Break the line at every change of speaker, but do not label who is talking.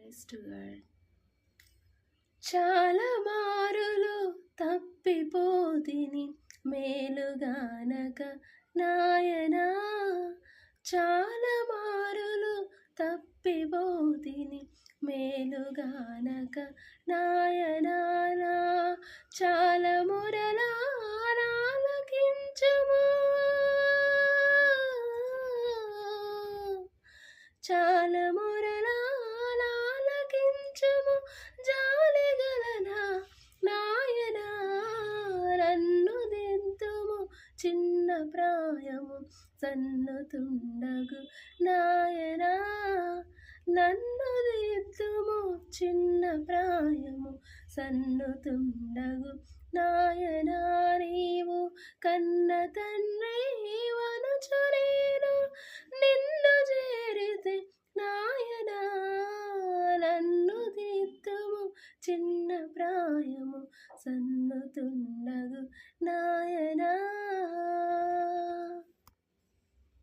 Praise to God. చాలా మారులు తప్పిపోతిని మేలుగానక నాయనా, చాలా మారులు తప్పిపోతిని మేలుగానక నాయనా, చాలా మొరలా ఆలకించుము, చాలా మొరలా ఆలకించుము జాలిగలనా నాయనా, నన్ను దిద్దుము చిన్న ప్రాయము సన్నుతుండగు నాయనా, నన్ను దిద్దుము చిన్న ప్రాయము సన్నుతుండగు నాయనా, నీవు కన్న తండ్రి వనుచు నేను నిన్ను చేరితే నాయనా, నన్ను దిద్దుము చిన్న ప్రాయము సన్నుతుండగు నాయనా.